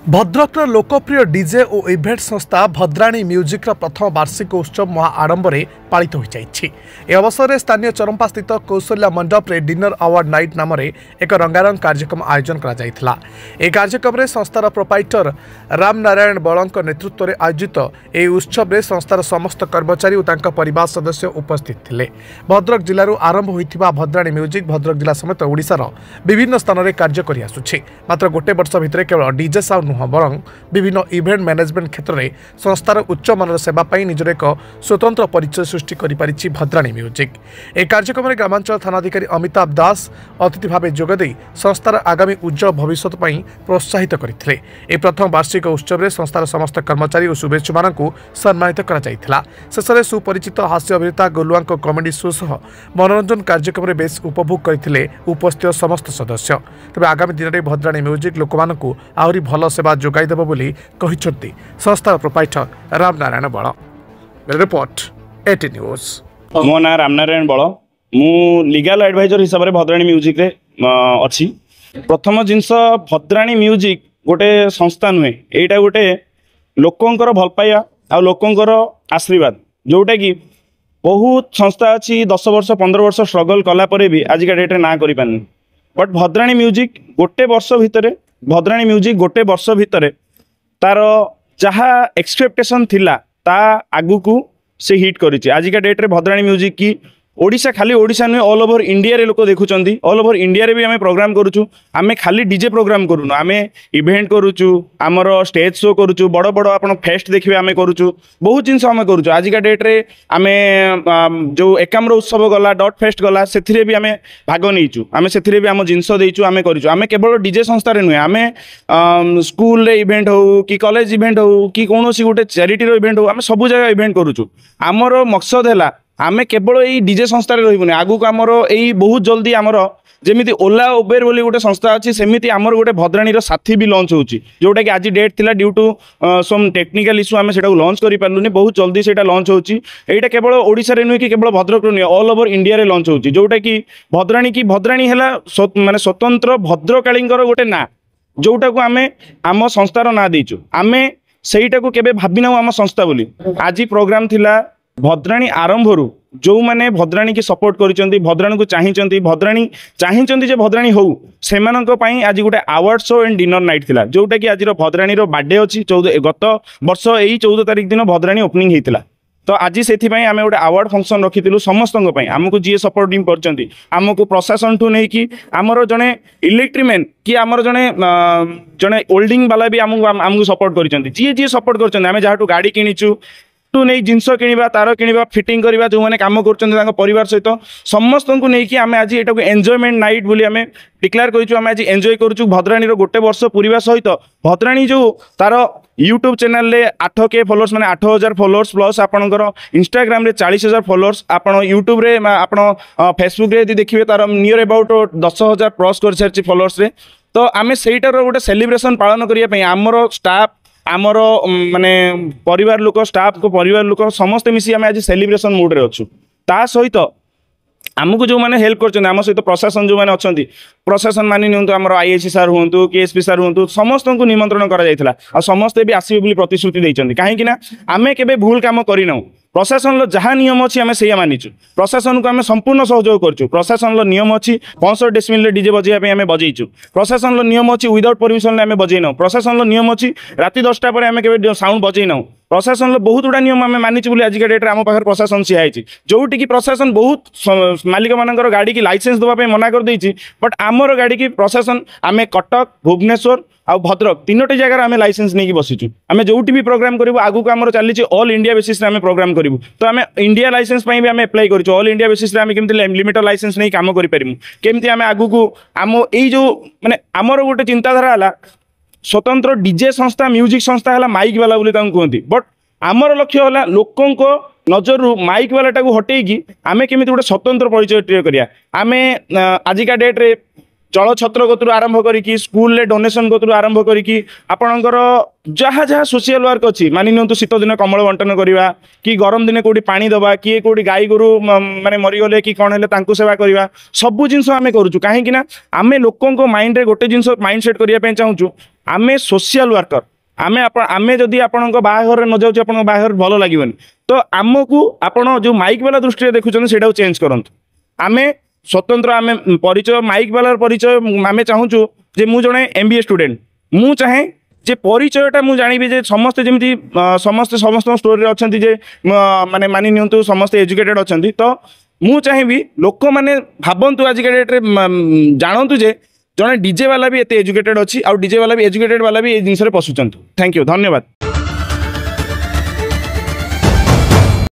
भद्रकर लोकप्रिय डीजे और इभेंट संस्था भद्राणी म्यूजिक प्रथम वार्षिक उत्सव महा आडंबर पालित हो जाइछि। ए अवसर में स्थानीय चरंपा स्थित कौशल्या मंडप रे डिनर अवार्ड नाइट नाम एक रंगारंग कार्यक्रम आयोजन करा जायथिला। ए कार्यक्रम में संस्थार प्रोप्राइटर राम नारायण बळंक नेतृत्व में आयोजित ए उत्सव में संस्थार समस्त कर्मचारी और तांका परिवार सदस्य उपस्थित थिले। भद्रक जिल्लारू आरंभ होइथिबा भद्राणी म्यूजिक भद्रक जिला समेत ओडिशार विभिन्न स्थान में कार्य करि आसुछि। मात्र गोटे वर्ष भितर केवल डीजे साउंड नुह बरং विभिन्न इभेंट मैनेजमेंट क्षेत्र में संस्थार उच्च मानर सेवा पाई निजर एक स्वतंत्र परिचय सृष्टि करि पारिछि भद्राणी म्यूजिक। ए कार्यक्रम में ग्रामांचल थानाधिकारी अमिताभ दास अतिथि भाव जोगदे संस्थार आगामी उज्जवल भविष्य पाई प्रोत्साहित करथिले। ए प्रथम वार्षिक उत्सव में संस्थार समस्त कर्मचारी और शुभेच्छु मानकु सम्मानित करा जायथिला। शेषे सुपरिचित हास्य अभिनेता गोलुआंको कॉमेडी शो सह मनोरंजन कार्यक्रम में बेस उपभोग करथिले उपस्थित समस्त सदस्य। तबे आगामी दिन में भद्राणी म्यूजिक लोकमानकु आहुरी भल सेवा जोगाई देबो बोली कहिसथि संस्थार प्रोप्राइटर राम नारायण बळ। Report 18 news. मो ना राम नारायण बळ, मु लीगल एडवाइजर हिसाब रे भद्राणी म्यूजिक रे अछि। प्रथम जिनस भद्राणी म्यूजिक गोटे संस्था नुहे, एटा गोटे लोकंकर भल पाइया आ लोकंकर आशीर्वाद, जोटा कि बहुत संस्था अच्छी 10 वर्ष 15 वर्ष स्ट्रगल कला परे भी आज का डेट ना करि पानी। बट भद्राणी म्यूजिक गोटे वर्ष भितर तार जहाँ एक्सपेक्टेशन थिला ता आगु को से हिट करिछि। आज का डेट रे भद्राणी म्यूजिक की ओडिशा खाली ओडिशा नुहे ऑल ओवर इंडिया रे लोक देखुचंदी। ऑल ओवर इंडिया रे भी आमे प्रोग्राम करूछु। आमे खाली डीजे प्रोग्राम करूनु, आमे इवेंट करूछु, आमर स्टेज शो करूछु, बड़ बड़ आपण फेस्ट देखिबे आमे करूछु, बहुत जिंस आमे करूछु। आज का डेट रे आमे जो एकाम्र उत्सव गला डॉट फेस्ट गला सेथिरे भी आमे भाग नेइछु, आमे सेथिरे भी आम जिंस देइछु, आमे करिछु। आमे केवल डीजे संस्था रे नुहे, आमे स्कूल रे इवेंट हो कि कॉलेज इवेंट हो कि कोनोसी गोटे चैरिटी रो इवेंट हो, आमे सब जगह इवेंट करूछु। आमर मकसद हैला आमे केवल यही डीजे संस्था रही आगु को आमर यही बहुत जल्दी आमर जमीती ओला उबेर बोली गोटे संस्था अच्छी सेमिति आमर गोटे भद्राणी साथी भी लॉन्च होची, जोटा कि आज डेट थिला due to some technical issue आमे सेटा लॉन्च करि पारलुनी। बहुत जल्दी सेटा लॉन्च होची। एटा केवल ओडिशा रे नुहे कि केवल भद्रक रे नुहे, ऑल ओवर इंडिया रे लॉन्च होची, जोटा कि भद्राणी हैला माने स्वतंत्र भद्रकालींकर गोटे ना, जोटा को आमे आम संस्थार ना देइचु। आमे सेटा को केबे भाबिना आम संस्था बोली। आज प्रोग्राम थिला भद्राणी आरंभ रु जो माने भद्राणी की सपोर्ट करिसेंती, भद्राणी को चाहिसेंती, भद्राणी चाहिसेंती जे भद्राणी हो सेमानक पई आज गोटे award show and dinner night थिला, जोटा कि आज भद्राणी रो बर्थडे अछि 14 गत वर्ष एई 14 तारिख दिन भद्राणी ओपनिंग हेतिला। तो आज से आम गोटे अवार्ड फंक्शन रखी समस्त आमको जी सपोर्टिंग करचंती, आमको प्रशासन ठू नहीं कि आमर जड़े इलेक्ट्रीमैन कि आमर जड़े जड़े ओल्डिंग वाला भी आमको सपोर्ट करचंती, जी जी सपोर्ट करचंती। आमे जहाटू गाड़ी किनिचु टू नहीं जिनस किणवा तार किणवा फिटिंग करवा जो मैंने कम कर परिवार सहित समस्त को लेकिन आम आज यहाँ एंजॉयमेंट नाइट बोली आम डिक्लेयर करूँ। आज एंजॉय करूँ भद्राणी गोटे वर्ष पूरा सहित भद्राणी जो तार यूट्यूब चैनल रे 8K फॉलोअर्स माने 8000 फॉलोअर्स प्लस आपणकर इंस्टाग्राम रे 40,000 फॉलोअर्स, आपण यूट्यूब रे आपण फेसबुक रे देखिए तार नियर अबाउट 10,000 क्रॉस कर सारी फॉलोअर्स रे। तो आम सेटार गोटे सेलिब्रेशन पालन करने आमर स्टाफ आमर माने परिवार लोक स्टाफ को परिवार लोक समस्ते मिसी आम आज सेलिब्रेशन मूड रे अच्छु। ता सहित आमको जो मैंने हेल्प कर आम सहित प्रशासन जो मैंने अच्छा प्रशासन मानि नियंतु आमर आईएसी सार हूँ केएसपी सार हूँ समस्त को निमंत्रण करा समस्ते भी आसवे बोली प्रतिश्रुति देइछन्ति। काहेकि ना आमे केबे भूल काम करिनाउ, प्रशासन जहाँ नियम अच्छी आम से मानिचु, प्रशासन को आम संपूर्ण सहयोग करूँ। प्रशासन नियम अच्छी 65 डेसिबल डीजे बजाइबा आम बजाइचु, प्रशासन नियम अच्छी विदाउट परमिशन आम बजाइना, प्रशासन नियम अच्छी राति 10टा पर आम के साउंड बजाइना। प्रशासन बहुत गुड़ा नियम आम मानिचु बोली आज का डेट आम पाखे प्रशासन सियाई, जोटि प्रशासन बहुत मालिक मानकर गाड़ी की लाइसेंस देवाई मना कर देछि। बट आमर गाड़ी की प्रशासन आम कटक भुवनेश्वर आ भद्रक तीनोटी जगह आम लाइसेंस नहीं बसीचु। आम जो भी प्रोग्राम करूँ आगू को आम चली ऑल इंडिया बेसिस आम प्रोग्राम करूँ, तो आम इंडिया लाइसेंस भी आम एप्लाई करूँ। ऑल इंडिया बेसिस आम केमती लिमिटेड लाइसेंस नहीं काम करूँ, केमती आम आगू को आम यही जो माने आमर गोटे चिंताधारा है स्वतंत्र डीजे संस्था म्यूजिक संस्था है माइक वाला बोली कहती। बट आमर लक्ष्य है लोकों को नजर रू माइक वाला को हटेकी आम केमी गोटे स्वतंत्र परिचय क्रिएट करिया। आम आज का डेट रे चलछत्र कतरू आरंभ करी स्कूल रे डोनेशन कतरू आरंभ करी आपणकर जहाँ जहाँ सोशल वर्क अच्छी मानि नियंतु शीत दिन कमल बंटन करवा कि गरम दिन कौटी पानी दबा किए कौटी गाई गोरु माने मरीगले कि कौन है सेवा करवा सबू जिन आम करूँ। कहीं आम लोकों माइंड रे गोटे जिन माइंड सेट करने चाहूँ आमे सोशल वर्कर आमे जदि आपण बाहाघर न जाऊँ आप बाहाघर भल लगे तो आमको आपण जो माइक वाला दृष्टि देखुं से चेंज करूँ आमे स्वतंत्र आमे परिचय माइक वाला परिचय आमे चाहूँ जे मु जड़े MBA स्टूडेंट मु चाहे जे परिचयटा मु जानिबी जे समस्ते जमी समस्ते समस्त स्टोरी अच्छा जे माने मानि नियंतु समस्ते एजुकेटेड अच्छा तो मु चाहिए लोक मैंने भावतु आजिका डेट्रे जानतु जे जड़े डीजे वाला भी एते एजुकेटेड अच्छी आउ डीजे वाला भी एजुकेटेड वाला भी ये जिनस पशुचंतु थैंक यू धन्यवाद।